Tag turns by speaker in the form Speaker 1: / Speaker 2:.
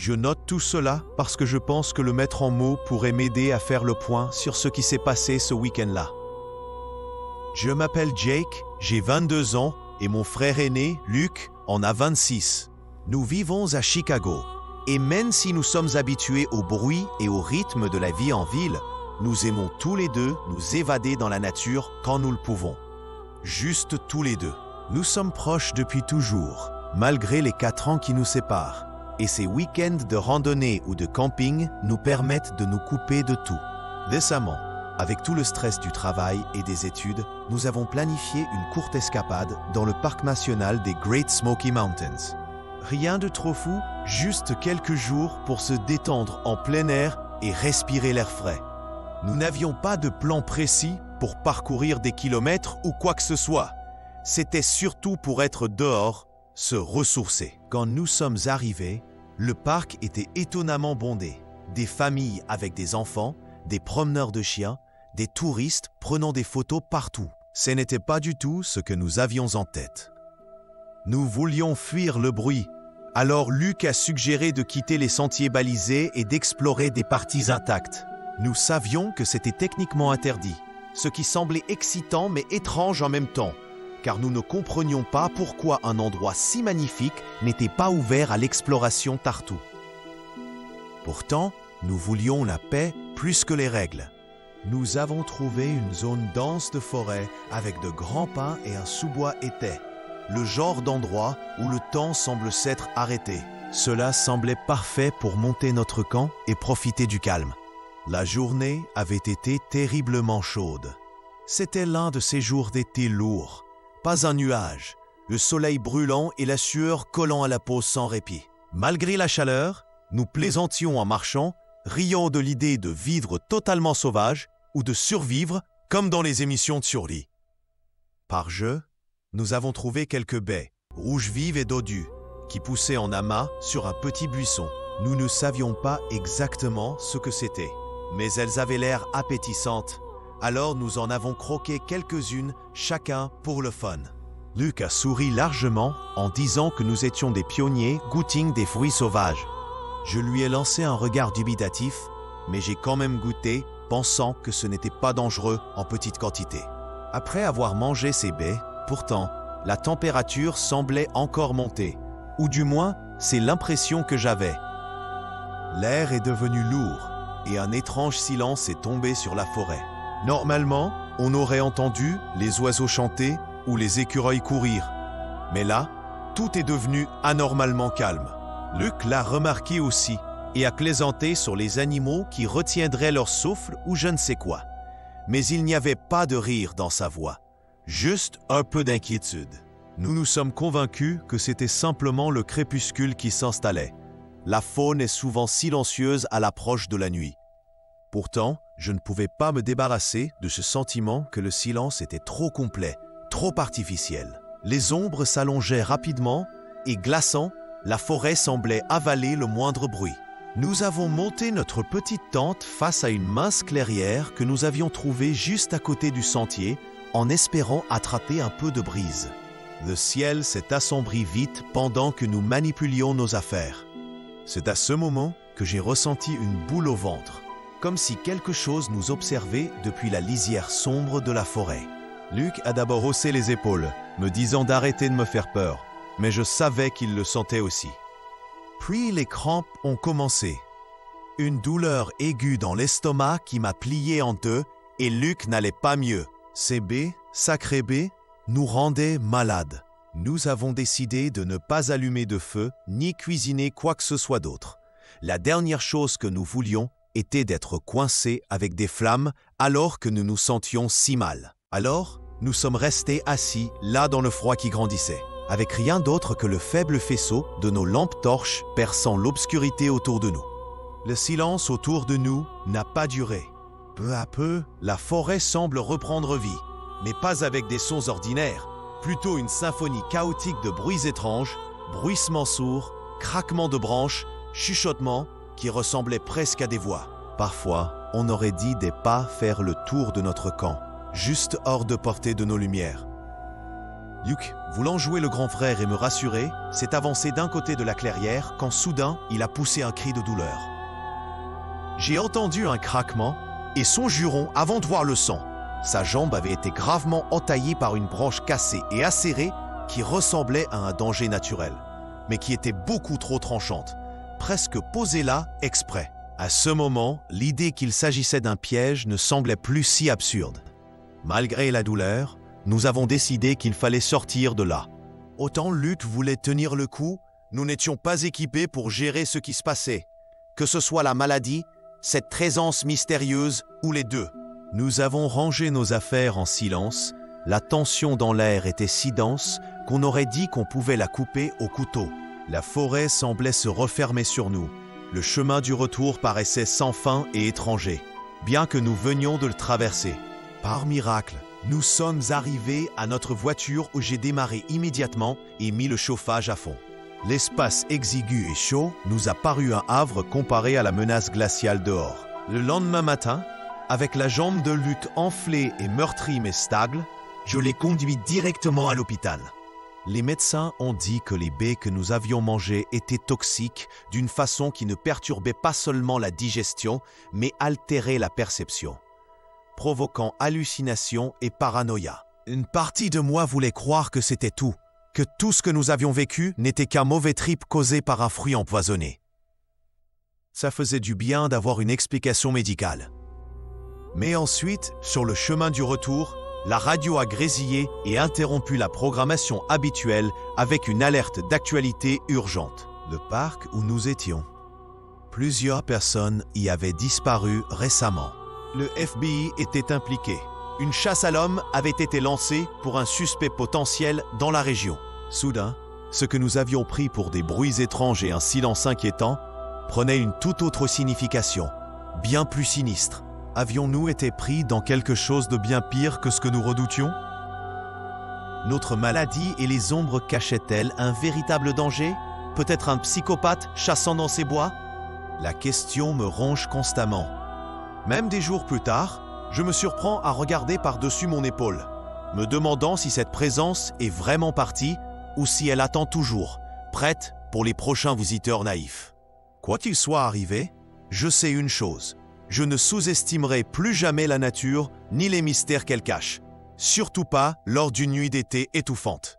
Speaker 1: Je note tout cela parce que je pense que le mettre en mots pourrait m'aider à faire le point sur ce qui s'est passé ce week-end-là. Je m'appelle Jake, j'ai 22 ans et mon frère aîné, Luke, en a 26. Nous vivons à Chicago et même si nous sommes habitués au bruit et au rythme de la vie en ville, nous aimons tous les deux nous évader dans la nature quand nous le pouvons. Juste tous les deux. Nous sommes proches depuis toujours, malgré les 4 ans qui nous séparent. Et ces week-ends de randonnée ou de camping nous permettent de nous couper de tout. Récemment, avec tout le stress du travail et des études, nous avons planifié une courte escapade dans le parc national des Great Smoky Mountains. Rien de trop fou, juste quelques jours pour se détendre en plein air et respirer l'air frais. Nous n'avions pas de plan précis pour parcourir des kilomètres ou quoi que ce soit. C'était surtout pour être dehors, se ressourcer. Quand nous sommes arrivés, le parc était étonnamment bondé. Des familles avec des enfants, des promeneurs de chiens, des touristes prenant des photos partout. Ce n'était pas du tout ce que nous avions en tête. Nous voulions fuir le bruit. Alors Luc a suggéré de quitter les sentiers balisés et d'explorer des parties intactes. Nous savions que c'était techniquement interdit, ce qui semblait excitant mais étrange en même temps, car nous ne comprenions pas pourquoi un endroit si magnifique n'était pas ouvert à l'exploration partout. Pourtant, nous voulions la paix plus que les règles. Nous avons trouvé une zone dense de forêt avec de grands pins et un sous-bois épais, le genre d'endroit où le temps semble s'être arrêté. Cela semblait parfait pour monter notre camp et profiter du calme. La journée avait été terriblement chaude. C'était l'un de ces jours d'été lourds. Pas un nuage, le soleil brûlant et la sueur collant à la peau sans répit. Malgré la chaleur, nous plaisantions en marchant, riant de l'idée de vivre totalement sauvage ou de survivre comme dans les émissions de survie. Par jeu, nous avons trouvé quelques baies, rouges vives et dodues, qui poussaient en amas sur un petit buisson. Nous ne savions pas exactement ce que c'était, mais elles avaient l'air appétissantes. Alors nous en avons croqué quelques-unes, chacun pour le fun. Luc a souri largement en disant que nous étions des pionniers goûtant des fruits sauvages. Je lui ai lancé un regard dubitatif, mais j'ai quand même goûté, pensant que ce n'était pas dangereux en petite quantité. Après avoir mangé ces baies, pourtant, la température semblait encore monter, ou du moins, c'est l'impression que j'avais. L'air est devenu lourd, et un étrange silence est tombé sur la forêt. Normalement, on aurait entendu les oiseaux chanter ou les écureuils courir. Mais là, tout est devenu anormalement calme. Luc l'a remarqué aussi et a plaisanté sur les animaux qui retiendraient leur souffle ou je ne sais quoi. Mais il n'y avait pas de rire dans sa voix, juste un peu d'inquiétude. Nous nous sommes convaincus que c'était simplement le crépuscule qui s'installait. La faune est souvent silencieuse à l'approche de la nuit. Pourtant, je ne pouvais pas me débarrasser de ce sentiment que le silence était trop complet, trop artificiel. Les ombres s'allongeaient rapidement et glaçant, la forêt semblait avaler le moindre bruit. Nous avons monté notre petite tente face à une mince clairière que nous avions trouvée juste à côté du sentier en espérant attraper un peu de brise. Le ciel s'est assombri vite pendant que nous manipulions nos affaires. C'est à ce moment que j'ai ressenti une boule au ventre, comme si quelque chose nous observait depuis la lisière sombre de la forêt. Luc a d'abord haussé les épaules, me disant d'arrêter de me faire peur, mais je savais qu'il le sentait aussi. Puis les crampes ont commencé. Une douleur aiguë dans l'estomac qui m'a plié en deux et Luc n'allait pas mieux. Ces baies, sacrées baies, nous rendaient malades. Nous avons décidé de ne pas allumer de feu ni cuisiner quoi que ce soit d'autre. La dernière chose que nous voulions était d'être coincés avec des flammes alors que nous nous sentions si mal. Alors, nous sommes restés assis là dans le froid qui grandissait, avec rien d'autre que le faible faisceau de nos lampes torches perçant l'obscurité autour de nous. Le silence autour de nous n'a pas duré. Peu à peu, la forêt semble reprendre vie, mais pas avec des sons ordinaires, plutôt une symphonie chaotique de bruits étranges, bruissements sourds, craquements de branches, chuchotements qui ressemblaient presque à des voix. Parfois, on aurait dit des pas faire le tour de notre camp, juste hors de portée de nos lumières. Luke, voulant jouer le grand frère et me rassurer, s'est avancé d'un côté de la clairière quand soudain, il a poussé un cri de douleur. J'ai entendu un craquement et son juron avant de voir le sang. Sa jambe avait été gravement entaillée par une branche cassée et acérée qui ressemblait à un danger naturel, mais qui était beaucoup trop tranchante, presque posée là exprès. À ce moment, l'idée qu'il s'agissait d'un piège ne semblait plus si absurde. Malgré la douleur, nous avons décidé qu'il fallait sortir de là. Autant Luke voulait tenir le coup, nous n'étions pas équipés pour gérer ce qui se passait, que ce soit la maladie, cette présence mystérieuse ou les deux. Nous avons rangé nos affaires en silence. La tension dans l'air était si dense qu'on aurait dit qu'on pouvait la couper au couteau. La forêt semblait se refermer sur nous. Le chemin du retour paraissait sans fin et étranger, bien que nous venions de le traverser. Par miracle, nous sommes arrivés à notre voiture où j'ai démarré immédiatement et mis le chauffage à fond. L'espace exigu et chaud nous a paru un havre comparé à la menace glaciale dehors. Le lendemain matin, avec la jambe de Luke enflée et meurtrie mais stable, je l'ai conduit directement à l'hôpital. Les médecins ont dit que les baies que nous avions mangées étaient toxiques d'une façon qui ne perturbait pas seulement la digestion, mais altérait la perception, provoquant hallucinations et paranoïa. Une partie de moi voulait croire que c'était tout, que tout ce que nous avions vécu n'était qu'un mauvais trip causé par un fruit empoisonné. Ça faisait du bien d'avoir une explication médicale. Mais ensuite, sur le chemin du retour, la radio a grésillé et interrompu la programmation habituelle avec une alerte d'actualité urgente. Le parc où nous étions. Plusieurs personnes y avaient disparu récemment. Le FBI était impliqué. Une chasse à l'homme avait été lancée pour un suspect potentiel dans la région. Soudain, ce que nous avions pris pour des bruits étranges et un silence inquiétant prenait une toute autre signification, bien plus sinistre. Avions-nous été pris dans quelque chose de bien pire que ce que nous redoutions? Notre maladie et les ombres cachaient-elles un véritable danger? Peut-être un psychopathe chassant dans ces bois? La question me ronge constamment. Même des jours plus tard, je me surprends à regarder par-dessus mon épaule, me demandant si cette présence est vraiment partie ou si elle attend toujours, prête pour les prochains visiteurs naïfs. Quoi qu'il soit arrivé, je sais une chose. Je ne sous-estimerai plus jamais la nature ni les mystères qu'elle cache, surtout pas lors d'une nuit d'été étouffante.